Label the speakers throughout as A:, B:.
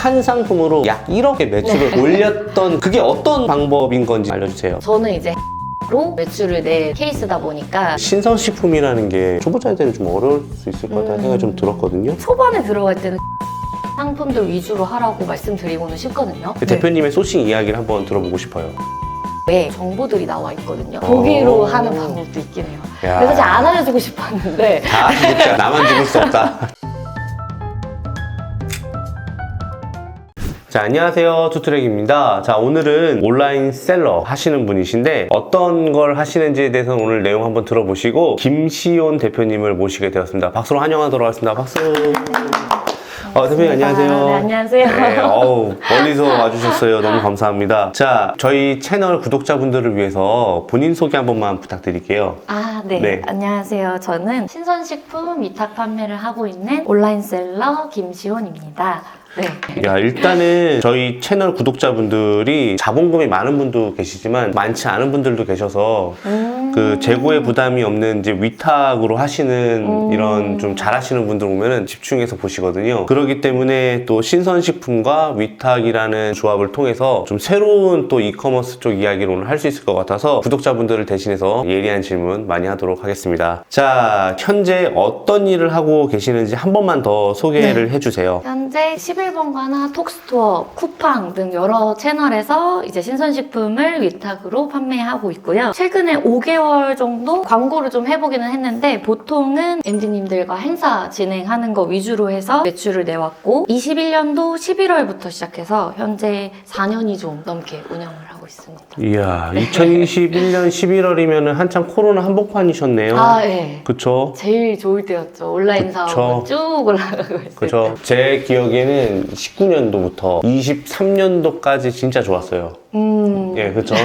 A: 한 상품으로 약 1억의 매출을 올렸던 그게 어떤 방법인 건지 알려주세요.
B: 저는 이제 로 매출을 낸 케이스다 보니까
A: 신선식품이라는 게 초보자들은 좀 어려울 수 있을 것 같다는 생각이 좀 들었거든요.
B: 초반에 들어갈 때는 상품들 위주로 하라고 말씀드리고는 싶거든요.
A: 대표님의 소싱 이야기를 한번 들어보고 싶어요.
B: 네, 정보들이 나와 있거든요. 거기로 하는 방법도 있긴 해요.
A: 야.
B: 그래서 사실 안 알려주고 싶었는데
A: 다 죽자. 나만 죽을 수 없다. 자, 안녕하세요. 투트랙입니다. 자, 오늘은 온라인 셀러 하시는 분이신데 어떤 걸 하시는지에 대해서는 오늘 내용 한번 들어보시고 김시온 대표님을 모시게 되었습니다. 박수로 환영하도록 하겠습니다. 박수. 대표님 안녕하세요.
B: 네, 안녕하세요.
A: 네, 멀리서 와주셨어요. 너무 감사합니다. 자, 저희 채널 구독자분들을 위해서 본인 소개 한 번만 부탁드릴게요.
B: 네. 안녕하세요. 저는 신선식품 위탁 판매를 하고 있는 온라인 셀러 김시온입니다. 네.
A: 야, 일단은 저희 채널 구독자분들이 자본금이 많은 분도 계시지만 많지 않은 분들도 계셔서 그 재고에 부담이 없는 이제 위탁으로 하시는 이런 좀 잘하시는 분들 오면은 집중해서 보시거든요. 그렇기 때문에 또 신선식품과 위탁이라는 조합을 통해서 좀 새로운 또 이커머스 쪽 이야기를 오늘 할 수 있을 것 같아서 구독자분들을 대신해서 예리한 질문 많이 하도록 하겠습니다. 자, 현재 어떤 일을 하고 계시는지 한 번만 더 소개를 해주세요.
B: 현재 11번가나 톡스토어, 쿠팡 등 여러 채널에서 이제 신선식품을 위탁으로 판매하고 있고요. 최근에 5개월 정도 광고를 좀 해보기는 했는데 보통은 MD님들과 행사 진행하는 거 위주로 해서 매출을 내왔고 21년도 11월부터 시작해서 현재 4년이 좀 넘게 운영을 하고 있습니다.
A: 이야, 2021년 11월이면 한참 코로나 한복판이셨네요.
B: 네.
A: 그쵸?
B: 제일 좋을 때였죠. 온라인 사업은 쭉 올라가고 있어요.
A: 그죠. 제 기억에는 19년도부터 23년도까지 진짜 좋았어요. 예, 그쵸.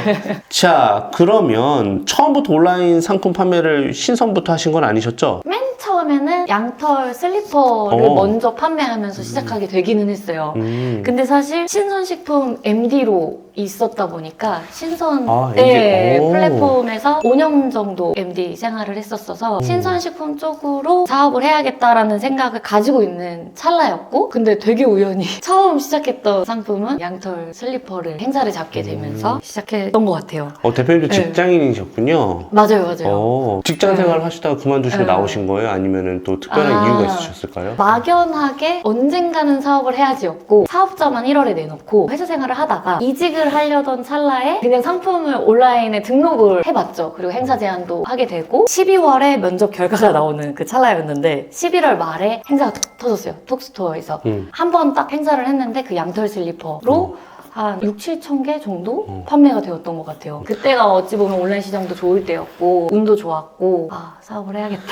A: 자, 그러면 처음부터 온라인 상품 판매를 신선부터 하신 건 아니셨죠?
B: 맨 처음에는 양털 슬리퍼를 먼저 판매하면서 시작하게 되기는 했어요. 근데 사실 신선식품 MD로 있었다 보니까 신선
A: MD.
B: 플랫폼에서 5년 정도 MD 생활을 했었어서 신선식품 쪽으로 사업을 해야겠다라는 생각을 가지고 있는 찰나였고 근데 되게 우연히 처음 시작했던 상품은 양털 슬리퍼를 행사를 잡게 되면서 시작했던 것 같아요.
A: 대표님도 직장인이셨군요.
B: 맞아요.
A: 직장 생활 하시다가 그만두시고 나오신 거예요? 아니면 또 특별한 이유가 있으셨을까요?
B: 막연하게 언젠가는 사업을 해야지였고 사업자만 1월에 내놓고 회사 생활을 하다가 이직을 하려던 찰나에 그냥 상품을 온라인에 등록을 해봤죠. 그리고 행사 제안도 하게 되고 12월에 면접 결과가 나오는 그 찰나였는데 11월 말에 행사가 툭 터졌어요. 톡스토어에서 한 번 딱 행사를 했는데 그 양털 슬리퍼로 한 6, 7천 개 정도 판매가 되었던 것 같아요. 그때가 어찌 보면 온라인 시장도 좋을 때였고 운도 좋았고 사업을 해야겠다.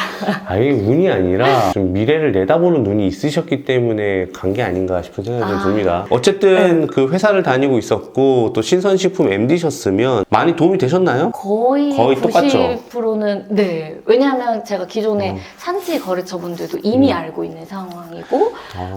A: 아예 운이 아니라 좀 미래를 내다보는 눈이 있으셨기 때문에 간 게 아닌가 싶은 생각이 듭니다. 어쨌든 그 회사를 다니고 있었고 또 신선식품 MD셨으면 많이 도움이 되셨나요?
B: 거의
A: 똑같죠?
B: 90%는 네. 왜냐하면 제가 기존에 산지 거래처분들도 이미 알고 있는 상황이고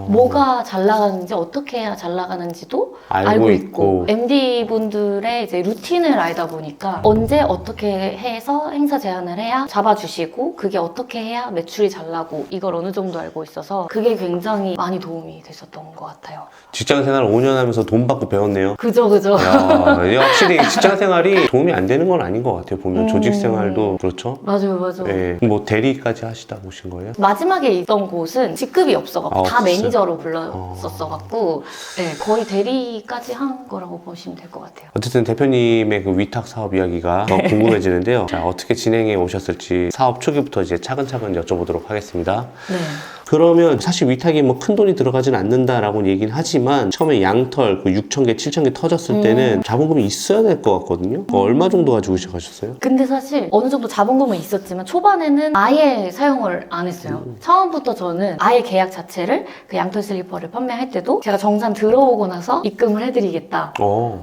B: 뭐가 잘 나가는지 어떻게 해야 잘 나가는지도 알고 있고 MD분들의 이제 루틴을 알다 보니까 언제 어떻게 해서 행사 제안을 해야 잡아주시고 그게 어떻게 해야 매출이 잘 나고 이걸 어느 정도 알고 있어서 그게 굉장히 많이 도움이 됐었던 것 같아요.
A: 직장 생활 5년 하면서 돈 받고 배웠네요.
B: 그죠.
A: 야, 확실히 직장 생활이 도움이 안 되는 건 아닌 것 같아요. 보면 조직 생활도 그렇죠.
B: 맞아요.
A: 네. 뭐 대리까지 하시다 오신 거예요?
B: 마지막에 있던 곳은 직급이 없어갖고 다
A: 없었어요?
B: 매니저로 불렀었어갖고 네, 거의 대리까지 한 거라고 보시면 될 것 같아요.
A: 어쨌든 대표님의 그 위탁 사업 이야기가 더 궁금해지는데요. 자, 어떻게 진행해 오셨을지 사업 초기부터 이제 차근차근 여쭤보도록 하겠습니다.
B: 네.
A: 그러면 사실 위탁이 뭐 큰 돈이 들어가진 않는다라고 얘기는 하지만 처음에 양털 그 6,000개, 7,000개 터졌을 때는 자본금이 있어야 될 것 같거든요. 얼마 정도 가지고 시작하셨어요?
B: 근데 사실 어느 정도 자본금은 있었지만 초반에는 아예 사용을 안 했어요. 처음부터 저는 아예 계약 자체를 그 양털 슬리퍼를 판매할 때도 제가 정산 들어오고 나서 입금을 해드리겠다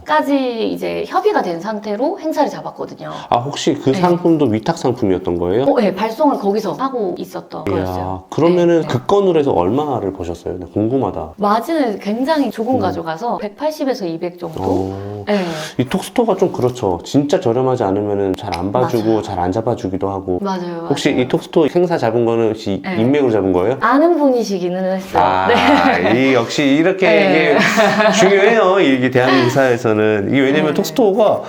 B: 까지 이제 협의가 된 상태로 행사를 잡았거든요.
A: 혹시 그 상품도 위탁 상품이었던 거예요?
B: 네, 발송을 거기서 하고 있었던 거였어요.
A: 그러면은
B: 네.
A: 그 건으로 해서 얼마를 버셨어요? 나 궁금하다.
B: 마진을 굉장히 조금 가져가서 180에서 200 정도? 네.
A: 이 톡스토어가 좀 그렇죠. 진짜 저렴하지 않으면 잘 안 봐주고
B: 맞아요.
A: 잘 안 잡아주기도 하고.
B: 맞아요.
A: 혹시
B: 맞아요.
A: 이 톡스토어 행사 잡은 거는 혹시
B: 네.
A: 인맥으로 잡은 거예요?
B: 아는 분이시기는 했어요.
A: 아,
B: 네.
A: 역시 이렇게
B: 네.
A: 이게 중요해요. 이게 대한민국 사회에서는. 이게 왜냐면
B: 네.
A: 톡스토어가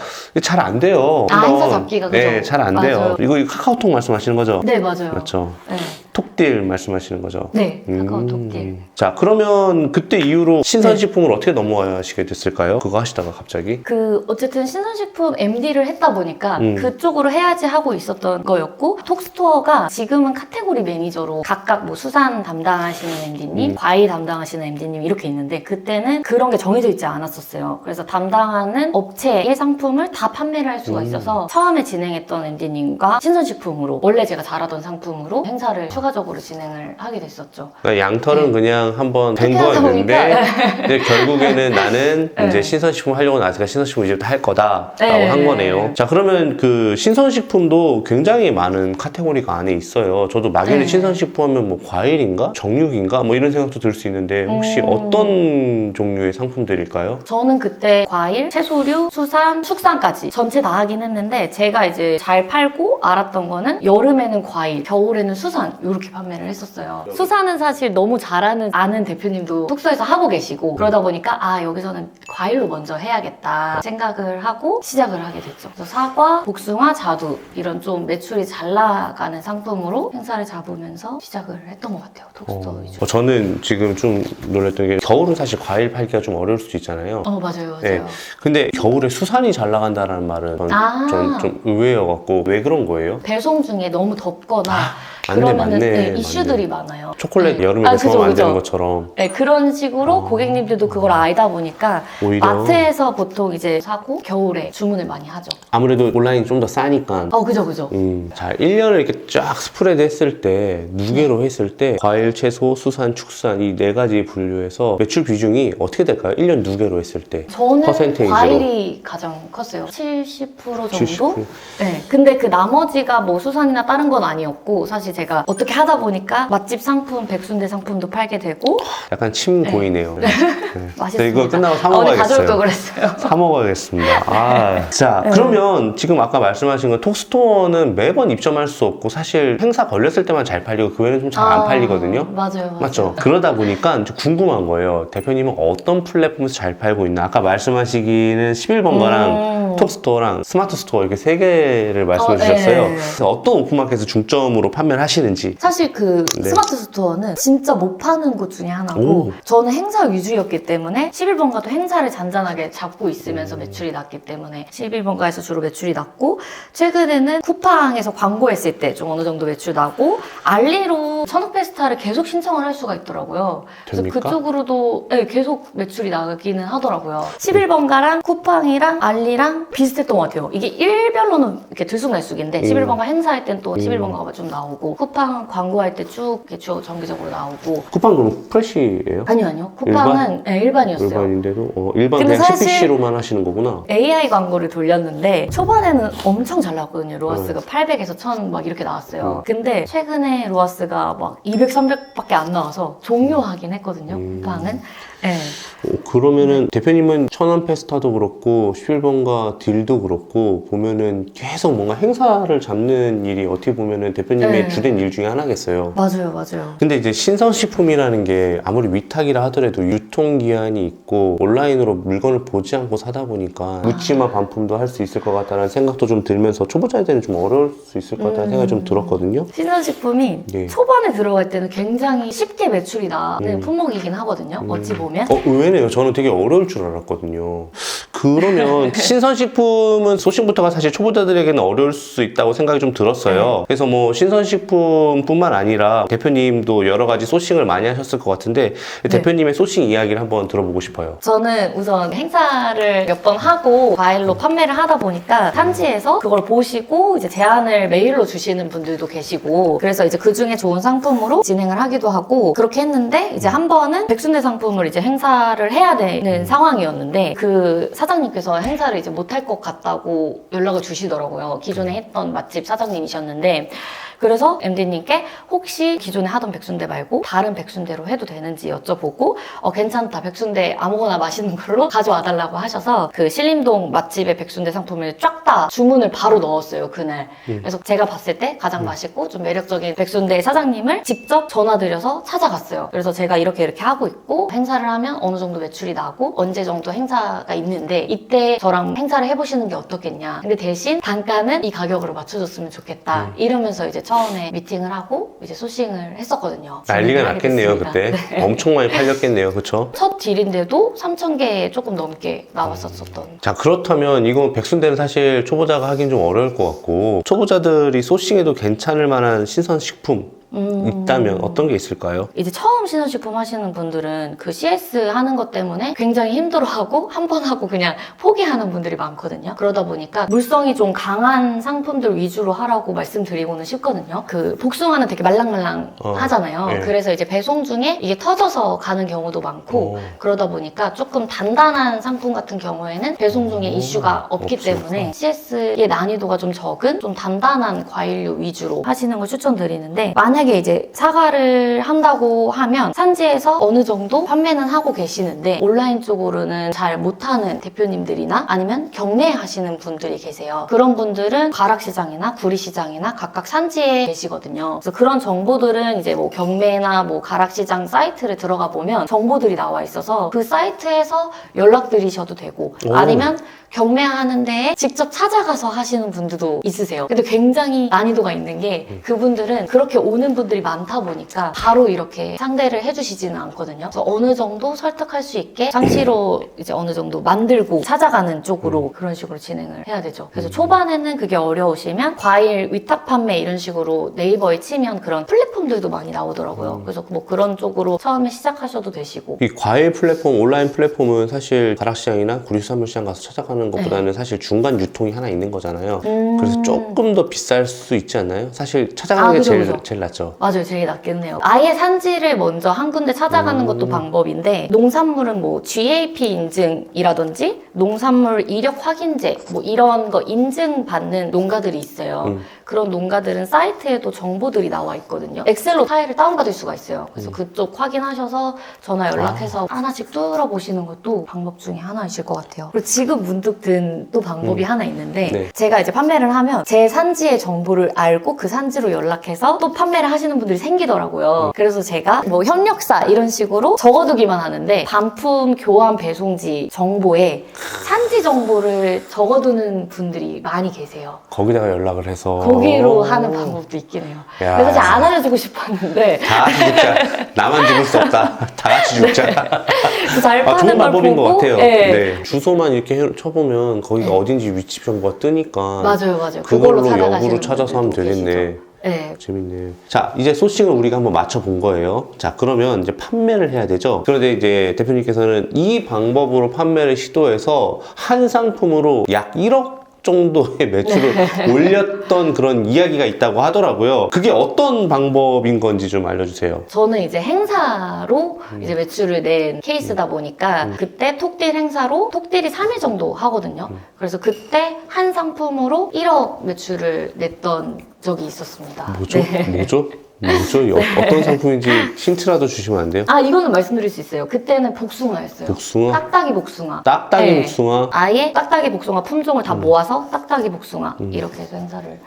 A: 잘 안 돼요.
B: 아, 행사
A: 한번.
B: 잡기가 그죠?
A: 네, 잘 안 돼요.
B: 맞아요.
A: 이거 카카오톡 말씀하시는 거죠?
B: 네, 맞아요.
A: 맞죠.
B: 네.
A: 톡딜 말씀하시는 거죠?
B: 네, 카카오톡 딜.
A: 자, 그러면 그때 이후로 신선식품을 어떻게 넘어가시게 됐을까요? 그거 하시다가 갑자기?
B: 어쨌든 신선식품 MD를 했다 보니까
A: 음.
B: 그쪽으로 해야지 하고 있었던 거였고, 톡스토어가 지금은 카테고리 매니저로 각각 뭐 수산 담당하시는 MD님, 과일 담당하시는 MD님 이렇게 있는데, 그때는 그런 게 정해져 있지 않았었어요. 그래서 담당하는 업체의 상품을 다 판매를 할 수가 있어서 처음에 진행했던 MD님과 신선식품으로, 원래 제가 잘하던 상품으로 행사를 추가적으로 진행을 하게 됐었죠.
A: 그러니까 양털은
B: 네.
A: 그냥 한번 된
B: 그렇게 하다
A: 거였는데
B: 보니까
A: 근데 결국에는 나는
B: 네.
A: 이제 신선식품 하려고 나니까 신선식품 이제부터 할 거다라고
B: 네.
A: 한 거네요. 자, 그러면 그 신선식품도 굉장히 많은 카테고리가 안에 있어요. 저도 막연히
B: 네.
A: 신선식품 하면 뭐 과일인가? 정육인가? 뭐 이런 생각도 들 수 있는데 혹시 어떤 종류의 상품들일까요?
B: 저는 그때 과일, 채소류, 수산, 축산까지 전체 다 하긴 했는데, 제가 이제 잘 팔고 알았던 거는 여름에는 과일, 겨울에는 수산 이렇게 판매를 했었어요. 수산은 사실 너무 잘하는 아는 대표님도 숙소에서 하고 계시고, 그러다 보니까 아, 여기서는 과일로 먼저 해야겠다 생각을 하고 시작을 하게 됐죠. 그래서 사과, 복숭아, 자두 이런 좀 매출이 잘 나가는 상품으로 행사를 잡으면서 시작을 했던 것 같아요. 톡스토어 위주로.
A: 저는 지금 좀 놀랐던 게 겨울은 사실 과일 팔기가 좀 어려울 수도 있잖아요.
B: 맞아요, 맞아요.
A: 네. 근데 겨울에 수산이 잘 나간다는 말은
B: 아.
A: 좀 의외여갖고 왜 그런 거예요?
B: 배송 중에 너무 덥거나
A: 맞네,
B: 그러면은
A: 맞네,
B: 네,
A: 맞네.
B: 이슈들이 많아요.
A: 초콜릿
B: 네.
A: 여름에
B: 아,
A: 배송하면 안
B: 그죠,
A: 되는
B: 그죠.
A: 것처럼
B: 네, 그런 식으로 고객님들도 그걸 알다 보니까
A: 오히려
B: 마트에서 보통 이제 사고 겨울에 주문을 많이 하죠.
A: 아무래도 온라인이 좀 더 싸니까
B: 그죠.
A: 자, 1년을 이렇게 쫙 스프레드 했을 때, 무게로 했을 때, 과일, 채소, 수산, 축산, 이 네 가지 분류에서 매출 비중이 어떻게 될까요? 1년 누계로 했을 때.
B: 저는
A: 퍼센테이지로.
B: 과일이 가장 컸어요. 70% 정도?
A: 70%?
B: 네. 근데 그 나머지가 뭐 수산이나 다른 건 아니었고, 사실 제가 어떻게 하다 보니까 맛집 상품, 백순대 상품도 팔게 되고,
A: 약간 침 고이네요. 네.
B: 맛있습니다.
A: 이거 끝나고 사
B: 오늘 가져올
A: 먹어야겠어요.
B: 걸 그랬어요.
A: 사 먹어야겠습니다. 자,
B: 네.
A: 그러면 지금 아까 말씀하신 건 톡스토어는 매번 입점할 수 없고 사실 행사 걸렸을 때만 잘 팔리고 그 외에는 좀 잘 안 팔리거든요.
B: 맞아요.
A: 맞죠? 그러다 보니까 이제 궁금한 거예요. 대표님은 어떤 플랫폼에서 잘 팔고 있나? 아까 말씀하시기는 11번가랑 톡스토어랑 스마트 스토어 이렇게 세 개를 말씀해 주셨어요.
B: 네.
A: 그래서 어떤 오픈마켓에서 중점으로 판매를 하시는지.
B: 사실 그
A: 네.
B: 스마트 스토어는 진짜 못 파는 곳 중에 하나고,
A: 오.
B: 저는 행사 위주였기 때문에 11번가도 행사를 잔잔하게 잡고 있으면서 매출이 났기 때문에 11번가에서 주로 매출이 났고, 최근에는 쿠팡에서 광고했을 때 좀 어느 정도 매출 나고, 알리로 천흑페스타를 계속 신청을 할 수가 있더라고요. 그래서
A: 됩니까?
B: 그쪽으로도 네, 계속 매출이 나기는 하더라고요. 11번가랑 쿠팡이랑 알리랑 비슷했던 것 같아요. 이게 일별로는 이렇게 들쑥날쑥인데 11번가 행사할 땐 또 11번가가 좀 나오고, 쿠팡 광고할 때 쭉 이렇게 정기적으로 나오고.
A: 쿠팡 그럼 프레시예요?
B: 아니요. 쿠팡은 네, 일반이었어요.
A: 일반인데도 일반
B: 근데
A: 그냥
B: 사실-
A: CPC로만 하시는 거구나.
B: AI 광고를 돌렸는데 초반에는 엄청 잘 나왔거든요. 로아스가 800에서 1000 막 이렇게 나왔어요. 근데 최근에 로아스가 막 200, 300밖에 안 나와서 종료하긴 했거든요. 쿠팡은. 네.
A: 그러면은 대표님은 천안 페스타도 그렇고 11번가 딜도 그렇고 보면은 계속 뭔가 행사를 잡는 일이 어떻게 보면은 대표님의
B: 네.
A: 주된 일 중에 하나겠어요.
B: 맞아요.
A: 근데 이제 신선식품이라는 게 아무리 위탁이라 하더라도 유통기한이 있고 온라인으로 물건을 보지 않고 사다 보니까 묻지마 반품도 할 수 있을 것 같다는 생각도 좀 들면서 초보자들은 좀 어려울 수 있을 것 같다는 생각이 좀 들었거든요.
B: 신선식품이
A: 네.
B: 초반에 들어갈 때는 굉장히 쉽게 매출이 나는 품목이긴 하거든요. 어찌 보면.
A: 의외네요. 저는 되게 어려울 줄 알았거든요. 그러면 신선식품은 소싱부터가 사실 초보자들에게는 어려울 수 있다고 생각이 좀 들었어요. 그래서 뭐 신선식품뿐만 아니라 대표님도 여러 가지 소싱을 많이 하셨을 것 같은데 대표님의 소싱 이야기를 한번 들어보고 싶어요.
B: 저는 우선 행사를 몇 번 하고 과일로 판매를 하다 보니까 산지에서 그걸 보시고 이제 제안을 메일로 주시는 분들도 계시고, 그래서 이제 그 중에 좋은 상품으로 진행을 하기도 하고 그렇게 했는데, 이제 한 번은 백순대 상품을 이제 행사를 해야 되는 상황이었는데 그 사장님께서 행사를 이제 못할 것 같다고 연락을 주시더라고요. 기존에 했던 맛집 사장님이셨는데, 그래서 MD님께 혹시 기존에 하던 백순대 말고 다른 백순대로 해도 되는지 여쭤보고 괜찮다, 백순대 아무거나 맛있는 걸로 가져와 달라고 하셔서 그 신림동 맛집의 백순대 상품을 쫙 다 주문을 바로 넣었어요, 그날. 그래서 제가 봤을 때 가장 맛있고 좀 매력적인 백순대 사장님을 직접 전화드려서 찾아갔어요. 그래서 제가 이렇게 하고 있고 행사를 하면 어느 정도 매출이 나고 언제 정도 행사가 있는데 이때 저랑 행사를 해보시는 게 어떻겠냐. 근데 대신 단가는 이 가격으로 맞춰줬으면 좋겠다. 이러면서 이제 처음에 미팅을 하고 이제 소싱을 했었거든요.
A: 난리가
B: 진행을 하게
A: 났겠네요,
B: 됐습니다.
A: 그때. 엄청 많이 팔렸겠네요, 그쵸?
B: 첫 딜인데도 3,000개 조금 넘게 나왔었던.
A: 자, 그렇다면 이거 백순대는 사실 초보자가 하긴 좀 어려울 것 같고, 초보자들이 소싱해도 괜찮을 만한 신선식품 있다면 어떤 게 있을까요?
B: 이제 처음 신혼식품 하시는 분들은 그 CS 하는 것 때문에 굉장히 힘들어하고 한 번 하고 그냥 포기하는 분들이 많거든요. 그러다 보니까 물성이 좀 강한 상품들 위주로 하라고 말씀드리고는 싶거든요. 그 복숭아는 되게 말랑말랑 하잖아요.
A: 예.
B: 그래서 이제 배송 중에 이게 터져서 가는 경우도 많고 그러다 보니까 조금 단단한 상품 같은 경우에는 배송 중에 이슈가 없기
A: 없어서.
B: 때문에 CS의 난이도가 좀 적은 좀 단단한 과일류 위주로 하시는 걸 추천드리는데 만약에 이제 사과를 한다고 하면 산지에서 어느 정도 판매는 하고 계시는데 온라인 쪽으로는 잘 못하는 대표님들이나 아니면 경매 하시는 분들이 계세요. 그런 분들은 가락시장이나 구리시장이나 각각 산지에 계시거든요. 그래서 그런 정보들은 이제 뭐 경매나 뭐 가락시장 사이트를 들어가 보면 정보들이 나와 있어서 그 사이트에서 연락드리셔도 되고 아니면 경매하는 데에 직접 찾아가서 하시는 분들도 있으세요. 근데 굉장히 난이도가 있는 게 그분들은 그렇게 오는 분들이 많다 보니까 바로 이렇게 상대를 해주시지는 않거든요. 그래서 어느 정도 설득할 수 있게 장치로 이제 어느 정도 만들고 찾아가는 쪽으로 그런 식으로 진행을 해야 되죠. 그래서 초반에는 그게 어려우시면 과일 위탁 판매 이런 식으로 네이버에 치면 그런 플랫폼들도 많이 나오더라고요. 그래서 뭐 그런 쪽으로 처음에 시작하셔도 되시고.
A: 이 과일 플랫폼, 온라인 플랫폼은 사실 가락시장이나 구리수산물시장 가서 찾아가는 것보다는 사실 중간 유통이 하나 있는 거잖아요. 그래서 조금 더 비쌀 수 있지 않나요? 사실 찾아가는 게
B: 그죠.
A: 제일 낫죠.
B: 맞아요. 제일 낫겠네요. 아예 산지를 먼저 한 군데 찾아가는 것도 방법인데 농산물은 뭐 GAP 인증이라든지 농산물 이력 확인제 뭐 이런 거 인증받는 농가들이 있어요. 그런 농가들은 사이트에도 정보들이 나와 있거든요. 엑셀로 파일을 다운받을 수가 있어요. 그래서 그쪽 확인하셔서 전화 연락해서 하나씩 뚫어보시는 것도 방법 중에 하나이실 것 같아요. 그리고 지금 문득 든 또 방법이 하나 있는데
A: 네.
B: 제가 이제 판매를 하면 제 산지의 정보를 알고 그 산지로 연락해서 또 판매를 하시는 분들이 생기더라고요. 그래서 제가 뭐 협력사 이런 식으로 적어두기만 하는데 반품 교환 배송지 정보에 산지 정보를 적어두는 분들이 많이 계세요.
A: 거기다가 연락을 해서
B: 거기로 하는 방법도 있긴 해요.
A: 야.
B: 그래서 사실 안 알려주고 싶었는데
A: 다 같이 죽자. 나만 죽을 수 없다. 다 같이 죽자.
B: 잘 파는
A: 좋은
B: 걸
A: 방법인
B: 보고
A: 것 같아요.
B: 네.
A: 네. 주소만 이렇게 쳐보면 거기가 어딘지 위치 정보가 뜨니까
B: 맞아요. 그걸로
A: 그걸로 역으로
B: 찾아가시는
A: 찾아서 하면
B: 분들도
A: 되겠네.
B: 계시죠. 네.
A: 재밌네. 자, 이제 소싱을 우리가 한번 맞춰본 거예요. 자, 그러면 이제 판매를 해야 되죠. 그런데 이제 대표님께서는 이 방법으로 판매를 시도해서 한 상품으로 약 1억 정도의 매출을 올렸던 그런 이야기가 있다고 하더라고요. 그게 어떤 방법인 건지 좀 알려주세요.
B: 저는 이제 행사로 이제 매출을 낸 케이스다 보니까 그때 톡딜 행사로 톡딜이 3일 정도 하거든요. 그래서 그때 한 상품으로 1억 매출을 냈던 적이 있었습니다.
A: 뭐죠?
B: 네.
A: 뭐죠? 어떤 상품인지 힌트라도 주시면 안 돼요?
B: 아, 이거는 말씀드릴 수 있어요. 그때는 복숭아였어요.
A: 복숭아?
B: 딱딱이 복숭아.
A: 딱딱이
B: 네.
A: 복숭아?
B: 아예 딱딱이 복숭아 품종을 다 모아서 딱딱이 복숭아 이렇게 해서 행사를.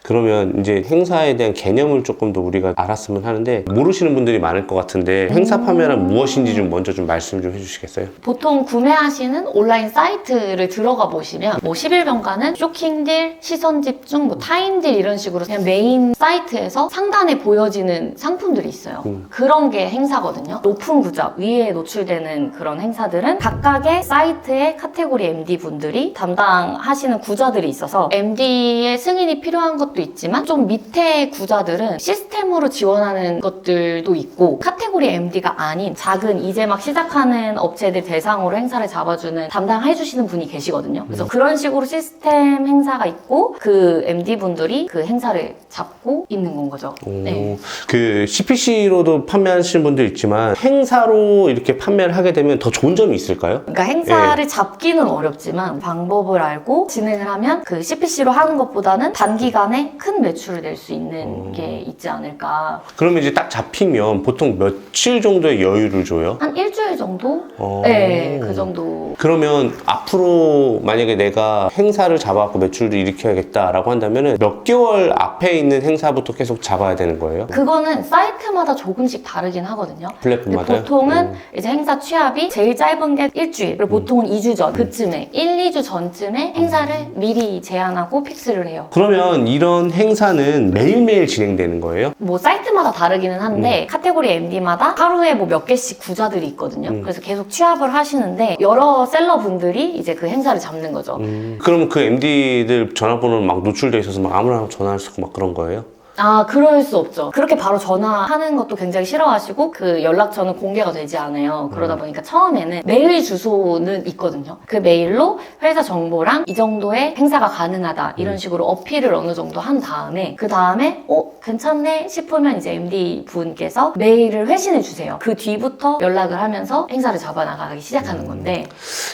A: 그러면 이제 행사에 대한 개념을 조금 더 우리가 알았으면 하는데 모르시는 분들이 많을 것 같은데 행사 판매란 무엇인지 좀 먼저 좀 말씀 좀 해주시겠어요?
B: 보통 구매하시는 온라인 사이트를 들어가 보시면 뭐 11병가는 쇼킹딜, 시선집중, 뭐 타임딜 이런 식으로 그냥 메인 사이트에서 상단에 보여지는 상품들이 있어요. 그런 게 행사거든요. 높은 구자 위에 노출되는 그런 행사들은 각각의 사이트의 카테고리 MD 분들이 담당하시는 구자들이 있어서 MD의 승인이 필요한 것도 있지만 좀 밑에 구자들은 시스템으로 지원하는 것들도 있고 카테고리 MD가 아닌 작은 이제 막 시작하는 업체들 대상으로 행사를 잡아주는 담당해주시는 분이 계시거든요. 그래서 그런 식으로 시스템 행사가 있고 그 MD분들이 그 행사를 잡고 있는 건 거죠. 네.
A: 그 CPC로도 판매하시는 분들 있지만 행사로 이렇게 판매를 하게 되면 더 좋은 점이 있을까요?
B: 그러니까 행사를 잡기는 어렵지만 방법을 알고 진행을 하면 그 CPC로 하는 것보다는 단기간에 동안에 큰 매출을 낼 수 있는 게 있지 않을까.
A: 그러면 이제 딱 잡히면 보통 며칠 정도의 여유를 줘요?
B: 한 일주일 정도? 네, 그 정도.
A: 그러면 앞으로 만약에 내가 행사를 잡아갖고 매출을 일으켜야겠다라고 한다면은 몇 개월 앞에 있는 행사부터 계속 잡아야 되는 거예요?
B: 그거는 사이트마다 조금씩 다르긴 하거든요. 근데
A: 플랫폼마다?
B: 보통은 이제 행사 취합이 제일 짧은 게 일주일, 그리고 보통은 2주 전, 그쯤에 1, 2주 전쯤에 행사를 미리 제안하고 픽스를 해요.
A: 그러면 이런 행사는 매일매일 진행되는 거예요?
B: 뭐 사이트마다 다르기는 한데 카테고리 MD마다 하루에 뭐 몇 개씩 구자들이 있거든요. 그래서 계속 취합을 하시는데 여러 셀러분들이 이제 그 행사를 잡는 거죠.
A: 그러면 그 MD들 전화번호는 막 노출돼 있어서 막 아무나 전화할 수 있고 막 그런 거예요?
B: 아, 그럴 수 없죠. 그렇게 바로 전화하는 것도 굉장히 싫어하시고 그 연락처는 공개가 되지 않아요. 그러다 보니까 처음에는 메일 주소는 있거든요. 그 메일로 회사 정보랑 이 정도의 행사가 가능하다 이런 식으로 어필을 어느 정도 한 다음에 그 다음에 괜찮네 싶으면 이제 MD 분께서 메일을 회신해 주세요. 그 뒤부터 연락을 하면서 행사를 잡아나가기 시작하는 건데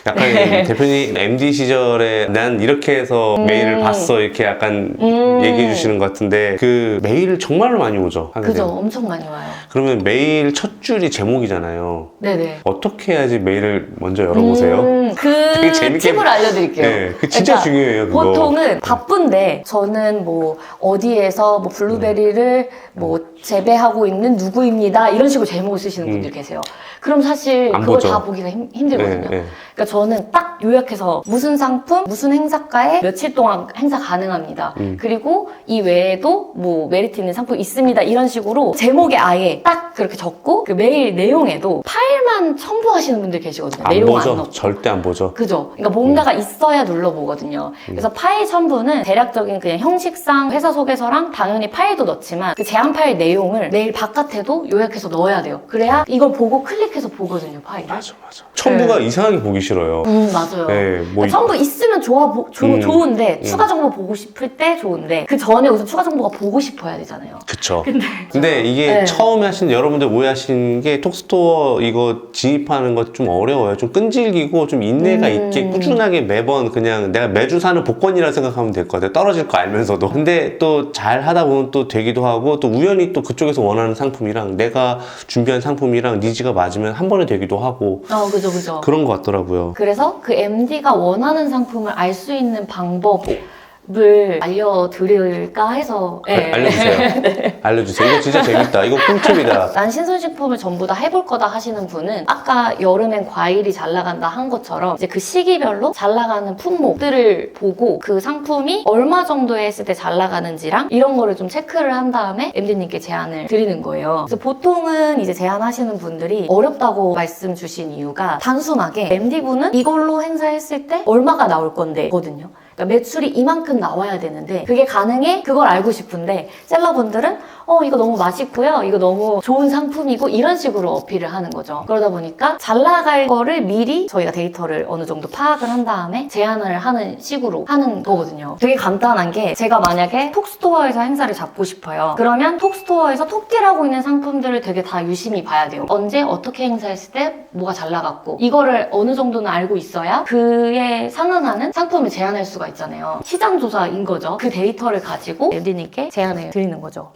A: 약간 대표님 MD 시절에 난 이렇게 해서 메일을 봤어 이렇게 약간 얘기해 주시는 것 같은데 그 메일을 정말로 많이 오죠. 하게
B: 그죠.
A: 되면.
B: 엄청 많이 와요.
A: 그러면 메일 첫 줄이 제목이잖아요.
B: 네네.
A: 어떻게 해야지 메일을 먼저 열어보세요?
B: 그
A: 되게 재밌게-
B: 팁을 알려드릴게요.
A: 네, 그 진짜 중요해요, 그거.
B: 보통은 바쁜데 저는 뭐 어디에서 뭐 블루베리를 뭐 재배하고 있는 누구입니다 이런 식으로 제목을 쓰시는 분들이 계세요. 그럼 사실
A: 안
B: 그걸
A: 보죠.
B: 다 보기가 힘들거든요.
A: 네, 네.
B: 그러니까 저는 딱 요약해서 무슨 상품, 무슨 행사가에 며칠 동안 행사 가능합니다. 그리고 이 외에도 뭐 메리트 있는 상품 있습니다. 이런 식으로 제목에 아예 딱 그렇게 적고 그 메일 내용에도 파일만 첨부하시는 분들 계시거든요.
A: 안
B: 내용 안
A: 보죠.
B: 넣고.
A: 절대 안 보죠.
B: 그죠? 그러니까 뭔가가 있어야 눌러보거든요. 그래서 파일 첨부는 대략적인 그냥 형식상 회사 소개서랑 당연히 파일도 넣지만 그 제안 파일 내용을 메일 바깥에도 요약해서 넣어야 돼요. 그래야 이걸 보고 클릭해서 보거든요, 파일을.
A: 맞아. 첨부가 이상하게 보기 싫어요.
B: 맞아요.
A: 네, 뭐
B: 첨부 있으면 좋은데 추가 정보 보고 싶을 때 좋은데 그 전에 우선 추가 정보가 보고 싶어야 되잖아요.
A: 그쵸. 근데 이게
B: 네.
A: 처음에 하신 여러분들 오해하시는 게 톡스토어 이거 진입하는 거 좀 어려워요. 좀 끈질기고 좀 인내가 있게 꾸준하게 매번 그냥 내가 매주 사는 복권이라 생각하면 될 것 같아요. 떨어질 거 알면서도. 근데 또 잘 하다 보면 또 되기도 하고 또 우연히 또 그쪽에서 원하는 상품이랑 내가 준비한 상품이랑 니즈가 맞으면 한 번에 되기도 하고
B: 그죠.
A: 그런 것 같더라고요.
B: 그래서 그 MD가 원하는 상품을 알 수 있는 방법을 알려드릴까 해서
A: 알려주세요. 알려주세요. 이거 진짜 재밌다. 이거 꿀팁이다.
B: 난 신선식품을 전부 다 해볼 거다 하시는 분은 아까 여름엔 과일이 잘 나간다 한 것처럼 이제 그 시기별로 잘 나가는 품목들을 보고 그 상품이 얼마 정도에 했을 때 잘 나가는지랑 이런 거를 좀 체크를 한 다음에 MD님께 제안을 드리는 거예요. 그래서 보통은 이제 제안하시는 분들이 어렵다고 말씀 주신 이유가 단순하게 MD분은 이걸로 행사했을 때 얼마가 나올 건데 거든요. 그러니까 매출이 이만큼 나와야 되는데 그게 가능해? 그걸 알고 싶은데 셀러분들은 이거 너무 맛있고요. 이거 너무 좋은 상품이고 이런 식으로 어필을 하는 거죠. 그러다 보니까 잘 나갈 거를 미리 저희가 데이터를 어느 정도 파악을 한 다음에 제안을 하는 식으로 하는 거거든요. 되게 간단한 게 제가 만약에 톡스토어에서 행사를 잡고 싶어요. 그러면 톡스토어에서 톱딜하고 있는 상품들을 되게 다 유심히 봐야 돼요. 언제 어떻게 행사했을 때 뭐가 잘 나갔고 이거를 어느 정도는 알고 있어야 그에 상응하는 상품을 제안할 수가 있잖아요. 시장 조사인 거죠. 그 데이터를 가지고 MD님께 제안을 드리는 거죠.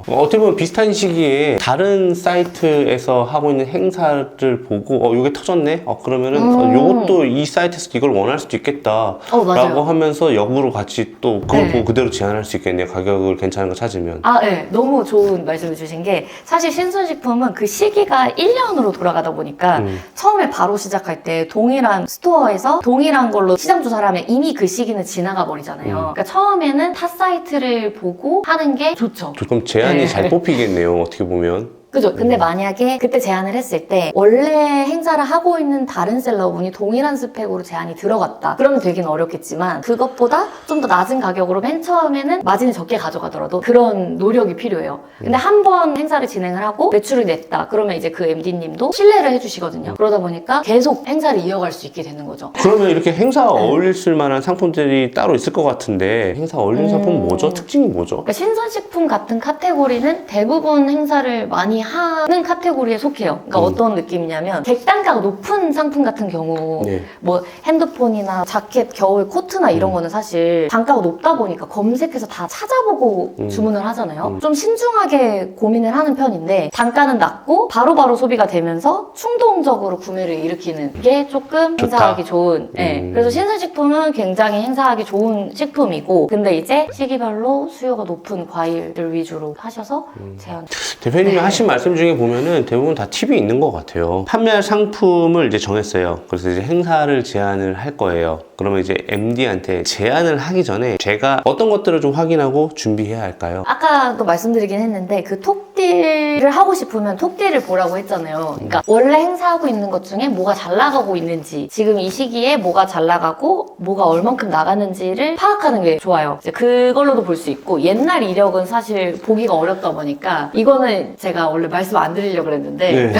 A: 어떻게 보면 비슷한 시기에 다른 사이트에서 하고 있는 행사를 보고 요게 터졌네? 그러면은 요것도 이 사이트에서 이걸 원할 수도 있겠다
B: 맞아요.
A: 라고 하면서 역으로 같이 또 그걸 보고 그대로 제안할 수 있겠네요. 가격을 괜찮은 거 찾으면.
B: 네. 너무 좋은 말씀을 주신 게 사실 신선식품은 그 시기가 1년으로 돌아가다 보니까 처음에 바로 시작할 때 동일한 스토어에서 동일한 걸로 시장 조사를 하면 이미 그 시기는 지나가 버리잖아요. 그러니까 처음에는 타 사이트를 보고 하는 게 좋죠.
A: 그럼 제안이 잘 뽑히겠네요. 어떻게 보면.
B: 그죠? 근데 만약에 그때 제안을 했을 때 원래 행사를 하고 있는 다른 셀러분이 동일한 스펙으로 제안이 들어갔다. 그러면 되긴 어렵겠지만 그것보다 좀 더 낮은 가격으로 맨 처음에는 마진을 적게 가져가더라도 그런 노력이 필요해요. 근데 한 번 행사를 진행을 하고 매출을 냈다. 그러면 이제 그 MD님도 신뢰를 해주시거든요. 그러다 보니까 계속 행사를 이어갈 수 있게 되는 거죠.
A: 그러면 이렇게 행사 어울릴 만한 상품들이 따로 있을 것 같은데 행사 어울리는 상품은 뭐죠? 특징이 뭐죠?
B: 그러니까 신선식품 같은 카테고리는 대부분 행사를 많이 하는 카테고리에 속해요. 그러니까 어떤 느낌이냐면 객단가가 높은 상품 같은 경우
A: 네.
B: 뭐 핸드폰이나 자켓, 겨울 코트나 이런 거는 사실 단가가 높다 보니까 검색해서 다 찾아보고 주문을 하잖아요. 좀 신중하게 고민을 하는 편인데 단가는 낮고 바로바로 소비가 되면서 충동적으로 구매를 일으키는 게 조금
A: 좋다.
B: 행사하기 좋은. 네. 그래서 신선식품은 굉장히 행사하기 좋은 식품이고 근데 이제 시기별로 수요가 높은 과일들 위주로 하셔서 제한.
A: 대표님이
B: 네.
A: 하신 말씀 중에 보면은 대부분 다 팁이 있는 것 같아요. 판매할 상품을 이제 정했어요. 그래서 이제 행사를 제안을 할 거예요. 그러면 이제 MD한테 제안을 하기 전에 제가 어떤 것들을 좀 확인하고 준비해야 할까요?
B: 아까도 말씀드리긴 했는데 그 톡딜을 하고 싶으면 톡딜을 보라고 했잖아요. 그러니까 원래 행사하고 있는 것 중에 뭐가 잘 나가고 있는지 지금 이 시기에 뭐가 잘 나가고 뭐가 얼만큼 나가는지를 파악하는 게 좋아요. 이제 그걸로도 볼 수 있고 옛날 이력은 사실 보기가 어렵다 보니까 이거는 제가 원래 말씀 안 드리려고 그랬는데
A: 네.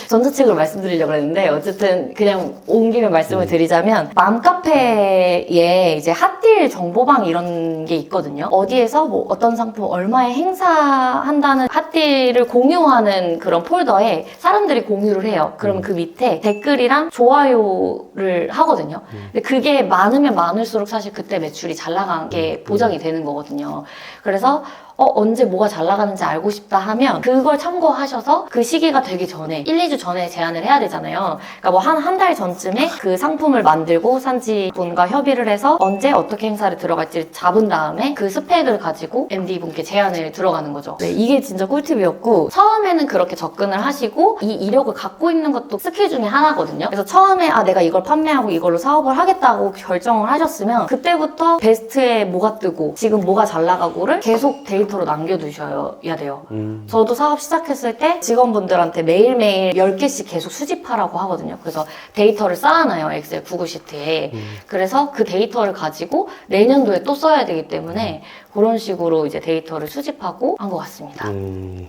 B: 전자책으로 말씀드리려고 그랬는데 어쨌든 그냥 온 김에 말씀을 드리자면 맘카페에 이제 핫딜 정보방 이런 게 있거든요. 어디에서 뭐 어떤 상품 얼마에 행사한다는 핫딜을 공유하는 그런 폴더에 사람들이 공유를 해요. 그러면 그 밑에 댓글이랑 좋아요를 하거든요. 근데 그게 많으면 많을수록 사실 그때 매출이 잘 나간 게 보장이 되는 거거든요. 그래서 언제 뭐가 잘 나가는지 알고 싶다 하면 그걸 참고하셔서 그 시기가 되기 전에 1, 2주 전에 제안을 해야 되잖아요. 그러니까 뭐 한 달 전쯤에 그 상품을 만들고 산지분과 협의를 해서 언제 어떻게 행사를 들어갈지 잡은 다음에 그 스펙을 가지고 MD분께 제안을 들어가는 거죠. 네, 이게 진짜 꿀팁이었고 처음에는 그렇게 접근을 하시고 이 이력을 갖고 있는 것도 스킬 중에 하나거든요. 그래서 처음에 내가 이걸 판매하고 이걸로 사업을 하겠다고 결정을 하셨으면 그때부터 베스트에 뭐가 뜨고 지금 뭐가 잘 나가고를 계속 데이터로 남겨두셔야 돼요. 저도 사업 시작했을 때 직원분들한테 매일매일 10개씩 계속 수집하라고 하거든요. 그래서 데이터를 쌓아놔요. 엑셀 구글 시트에. 그래서 그 데이터를 가지고 내년도에 또 써야 되기 때문에 그런 식으로 이제 데이터를 수집하고 한 것 같습니다.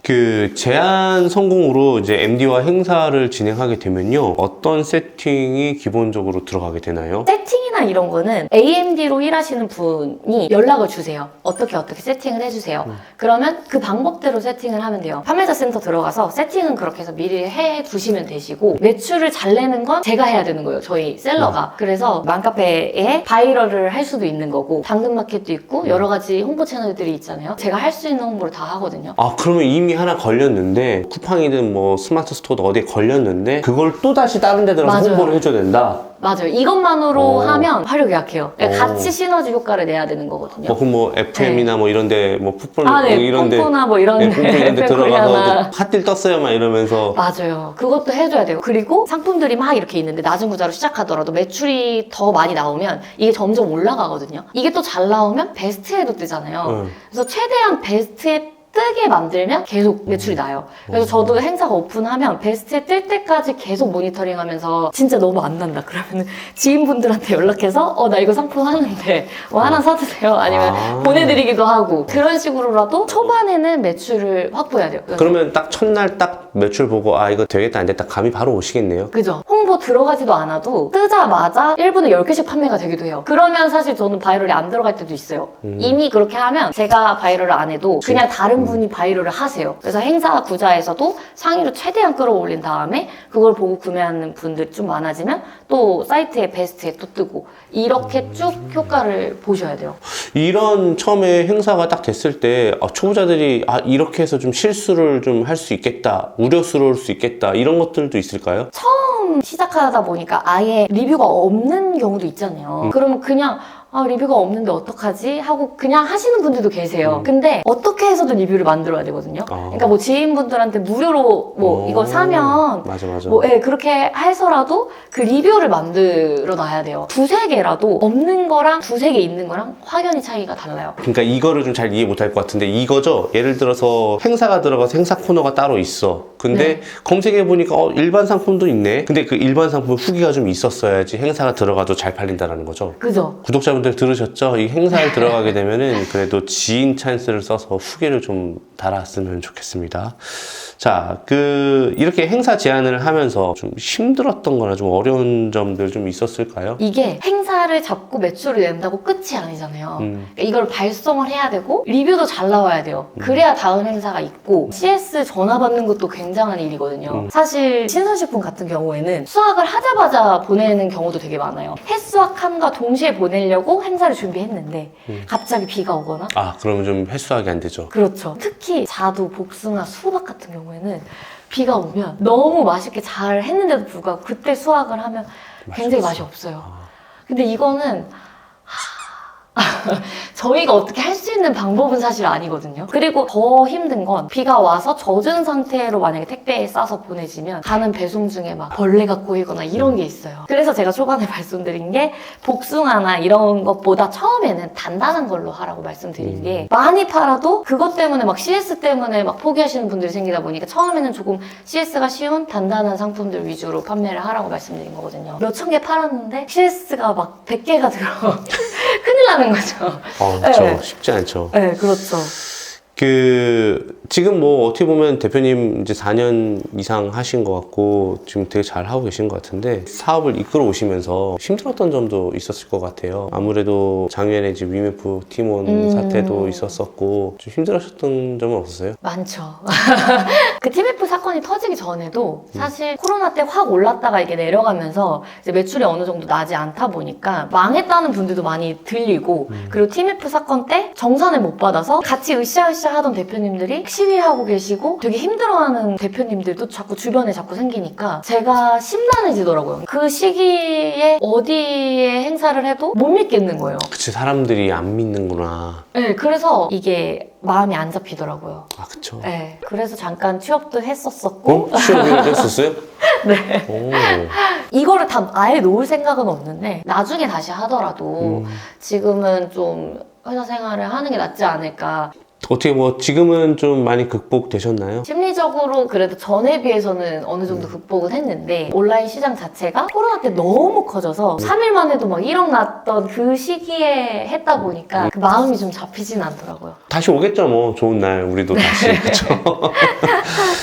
A: 그 제안 성공으로 이제 MD와 행사를 진행하게 되면요. 어떤 세팅이 기본적으로 들어가게 되나요?
B: 세팅이나 이런 거는 AMD로 일하시는 분이 연락을 주세요. 어떻게 세팅을 해주세요. 그러면 그 방법대로 세팅을 하면 돼요. 판매자 센터 들어가서 세팅은 그렇게 해서 미리 해두시면 되시고 매출을 잘 내는 건 제가 해야 되는 거예요. 저희 셀러가. 그래서 맘카페에 바이럴을 할 수도 있는 거고 당근마켓도 있고 여러 가지 홍보 채널들이 있잖아요. 제가 할 수 있는 홍보를 다 하거든요.
A: 그러면 이미 하나 걸렸는데 쿠팡이든 뭐 스마트 스토어든 어디에 걸렸는데 그걸 또 다시 다른 데 들어가서
B: 맞아요.
A: 홍보를 해줘야 된다.
B: 맞아요. 이것만으로
A: 오.
B: 하면 화력이 약해요. 그러니까
A: 오.
B: 같이 시너지 효과를 내야 되는 거거든요.
A: 그럼 뭐 FM이나 뭐 이런데 뭐 풋볼
B: 네.
A: 이런데
B: pompo나 뭐 이런데
A: pompo 이런데
B: FM
A: 들어가서
B: 코리아나.
A: 핫딜 떴어요 막 이러면서
B: 맞아요. 그것도 해줘야 돼요. 그리고 상품들이 막 이렇게 있는데 낮은 구자로 시작하더라도 매출이 더 많이 나오면 이게 점점 올라가거든요. 이게 또 잘 나오면 베스트에도 뜨잖아요. 그래서 최대한 베스트에 뜨게 만들면 계속 매출이 나요. 그래서 저도 행사가 오픈하면 베스트에 뜰 때까지 계속 모니터링 하면서 진짜 너무 안 난다. 그러면 지인분들한테 연락해서 나 이거 상품 하는데 뭐 하나 사주세요. 아니면 보내드리기도 하고 그런 식으로라도 초반에는 매출을 확보해야 돼요.
A: 그러면 딱 첫날 딱 매출 보고 이거 되겠다 안 됐다 감이 바로 오시겠네요.
B: 그죠? 홍보 들어가지도 않아도 뜨자마자 1분에 10개씩 판매가 되기도 해요. 그러면 사실 저는 바이럴이 안 들어갈 때도 있어요. 이미 그렇게 하면 제가 바이럴을 안 해도 그냥 다른 분이 바이럴을 하세요. 그래서 행사 구자에서도 상위로 최대한 끌어올린 다음에 그걸 보고 구매하는 분들이 좀 많아지면 또 사이트에 베스트에 또 뜨고 이렇게 쭉 효과를 보셔야 돼요.
A: 이런 처음에 행사가 딱 됐을 때 초보자들이 이렇게 해서 좀 실수를 좀 할 수 있겠다, 우려스러울 수 있겠다 이런 것들도 있을까요?
B: 처음 시작하다 보니까 아예 리뷰가 없는 경우도 있잖아요. 그러면 그냥 리뷰가 없는데 어떡하지? 하고 그냥 하시는 분들도 계세요. 근데 어떻게 해서도 리뷰를 만들어야 되거든요. 그러니까 뭐 지인분들한테 무료로 뭐 이거 사면
A: 맞아.
B: 뭐 그렇게 해서라도 그 리뷰를 만들어 놔야 돼요. 두세 개라도 없는 거랑 두세 개 있는 거랑 확연히 차이가 달라요.
A: 그러니까 이거를 좀 잘 이해 못할 것 같은데 이거죠. 예를 들어서 행사가 들어가서 행사 코너가 따로 있어. 근데 검색해 보니까 일반 상품도 있네. 근데 그 일반 상품 후기가 좀 있었어야지 행사가 들어가도 잘 팔린다라는 거죠.
B: 그죠?
A: 구독자분들 여러분들 들으셨죠? 이 행사에 들어가게 되면은 그래도 지인 찬스를 써서 후기를 좀 달았으면 좋겠습니다. 자, 이렇게 행사 제안을 하면서 좀 힘들었던 거나 좀 어려운 점들 좀 있었을까요?
B: 이게 행사를 잡고 매출을 낸다고 끝이 아니잖아요. 그러니까 이걸 발송을 해야 되고 리뷰도 잘 나와야 돼요. 그래야 다음 행사가 있고 CS 전화 받는 것도 굉장한 일이거든요. 사실 신선식품 같은 경우에는 수확을 하자마자 보내는 경우도 되게 많아요. 햇수확함과 동시에 보내려고 행사를 준비했는데 갑자기 비가 오거나
A: 아, 그러면 좀 횟수하게 안 되죠.
B: 그렇죠. 특히 자두, 복숭아, 수박 같은 경우에는 비가 오면 너무 맛있게 잘 했는데도 불구하고 그때 수확을 하면 굉장히 맛이 없어요. 근데 이거는 저희가 어떻게 할 수 있는 방법은 사실 아니거든요. 그리고 더 힘든 건 비가 와서 젖은 상태로 만약에 택배에 싸서 보내지면 가는 배송 중에 막 벌레가 꼬이거나 이런 게 있어요. 그래서 제가 초반에 말씀드린 게 복숭아나 이런 것보다 처음에는 단단한 걸로 하라고 말씀드린 게 많이 팔아도 그것 때문에 막 CS 때문에 막 포기하시는 분들이 생기다 보니까 처음에는 조금 CS가 쉬운 단단한 상품들 위주로 판매를 하라고 말씀드린 거거든요. 몇천 개 팔았는데 CS가 막 100개가 들어 큰일 나는 거죠.
A: 그렇죠.
B: 네.
A: 쉽지 않죠.
B: 네, 그렇죠.
A: 지금 뭐 어떻게 보면 대표님 이제 4년 이상 하신 것 같고 지금 되게 잘 하고 계신 것 같은데 사업을 이끌어 오시면서 힘들었던 점도 있었을 것 같아요. 아무래도 작년에 이제 위메프 팀원 사태도 있었었고 좀 힘들으셨던 점은 없었어요?
B: 많죠. 그 TMF 사건이 터지기 전에도 사실 코로나 때 확 올랐다가 이게 내려가면서 이제 매출이 어느 정도 나지 않다 보니까 망했다는 분들도 많이 들리고 그리고 TMF 사건 때 정산을 못 받아서 같이 으쌰으쌰 하던 대표님들이 시위하고 계시고 되게 힘들어하는 대표님들도 자꾸 주변에 자꾸 생기니까 제가 심란해지더라고요. 그 시기에 어디에 행사를 해도 못 믿겠는 거예요.
A: 그치, 사람들이 안 믿는구나.
B: 네, 그래서 이게 마음이 안 잡히더라고요.
A: 아, 그쵸.
B: 네, 그래서 잠깐 취업도 했었었고
A: 취업을 했었어요?
B: 네.
A: 오.
B: 이거를 다 아예 놓을 생각은 없는데 나중에 다시 하더라도 지금은 좀 회사 생활을 하는 게 낫지 않을까.
A: 어떻게 뭐 지금은 좀 많이 극복되셨나요?
B: 심리적으로 그래도 전에 비해서는 어느 정도 극복은 했는데 온라인 시장 자체가 코로나 때 너무 커져서 3일만 해도 막 1억 났던 그 시기에 했다 보니까 그 마음이 좀 잡히진 않더라고요.
A: 다시 오겠죠, 뭐 좋은 날 우리도 다시. 그렇죠.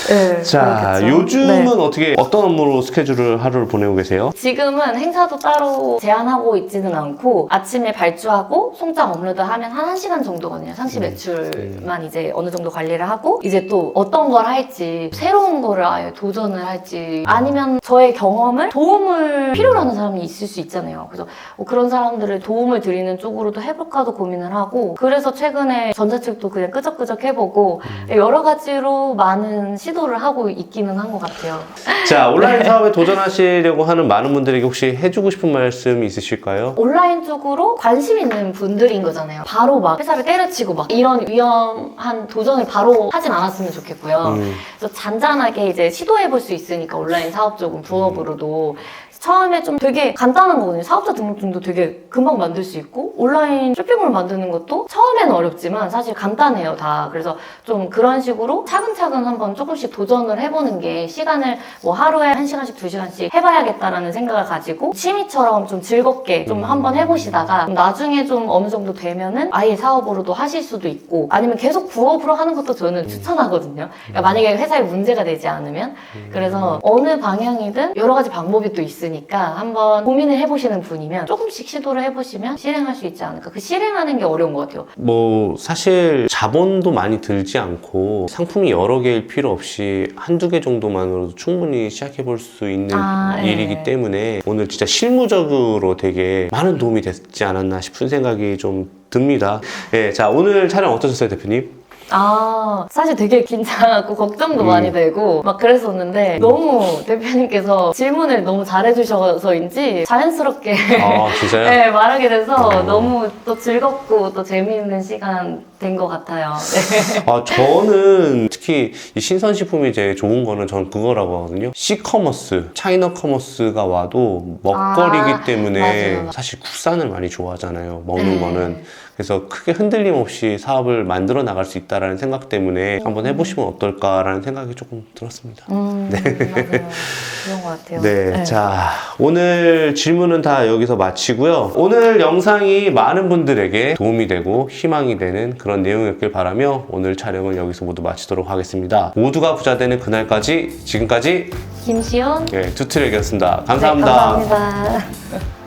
B: 네,
A: 자,
B: 그렇겠죠.
A: 요즘은
B: 네.
A: 어떻게 어떤 업무로 스케줄을 하루를 보내고 계세요?
B: 지금은 행사도 따로 제한하고 있지는 않고 아침에 발주하고 송장 업로드하면 한 1시간 정도거든요. 상시 매출만 이제 어느 정도 관리를 하고 이제 또 어떤 걸 할지 새로운 거를 아예 도전을 할지 아니면 저의 경험을 도움을 필요로 하는 사람이 있을 수 있잖아요. 그래서 그런 사람들을 도움을 드리는 쪽으로도 해볼까도 고민을 하고 그래서 최근에 전자책도 그냥 끄적끄적 해보고 여러 가지로 많은 시도를 하고 있기는 한 것 같아요.
A: 자, 온라인 사업에 도전하시려고 하는 많은 분들에게 혹시 해주고 싶은 말씀 있으실까요?
B: 온라인 쪽으로 관심 있는 분들인 거잖아요. 바로 막 회사를 때려치고 막 이런 위험한 도전을 바로 하진 않았으면 좋겠고요. 그래서 잔잔하게 이제 시도해볼 수 있으니까 온라인 사업 쪽은 부업으로도 처음에 좀 되게 간단한 거거든요. 사업자 등록증도 되게 금방 만들 수 있고 온라인 쇼핑몰 만드는 것도 처음에는 어렵지만 사실 간단해요, 다. 그래서 좀 그런 식으로 차근차근 한번 조금씩 도전을 해보는 게 시간을 뭐 하루에 1시간씩 2시간씩 해봐야겠다라는 생각을 가지고 취미처럼 좀 즐겁게 좀 한번 해보시다가 나중에 좀 어느 정도 되면은 아예 사업으로도 하실 수도 있고 아니면 계속 부업으로 하는 것도 저는 추천하거든요. 그러니까 만약에 회사에 문제가 되지 않으면 그래서 어느 방향이든 여러 가지 방법이 또 있으니까 한번 고민을 해보시는 분이면 조금씩 시도를 해보시면 실행할 수 있지 않을까. 그 실행하는 게 어려운 것 같아요.
A: 뭐 사실 자본도 많이 들지 않고 상품이 여러 개일 필요 없이 한두 개 정도만으로도 충분히 시작해 볼 수 있는 일이기
B: 네.
A: 때문에 오늘 진짜 실무적으로 되게 많은 도움이 됐지 않았나 싶은 생각이 좀 듭니다. 예, 자, 오늘 촬영 어떠셨어요, 대표님?
B: 사실 되게 긴장하고 걱정도 많이 되고 막 그랬었는데 너무 대표님께서 질문을 너무 잘해주셔서인지 자연스럽게
A: 아, 진짜요?
B: 네, 말하게 돼서 너무 또 즐겁고 또 재미있는 시간 된 것 같아요.
A: 저는 특히 이 신선식품이 제일 좋은 거는 저는 그거라고 하거든요. C커머스, 차이나 커머스가 와도 먹거리기 때문에
B: 맞아요.
A: 사실 국산을 많이 좋아하잖아요. 먹는
B: 네.
A: 거는. 그래서 크게 흔들림 없이 사업을 만들어 나갈 수 있다는 생각 때문에 한번 해보시면 어떨까라는 생각이 조금 들었습니다.
B: 맞아요. 그런 것 같아요.
A: 네, 자, 오늘 질문은 다 여기서 마치고요. 오늘 영상이 많은 분들에게 도움이 되고 희망이 되는 그런 내용이었길 바라며 오늘 촬영은 여기서 모두 마치도록 하겠습니다. 모두가 부자 되는 그날까지 지금까지
B: 김시연.
A: 투트랙이었습니다.
B: 네,
A: 감사합니다.
B: 감사합니다.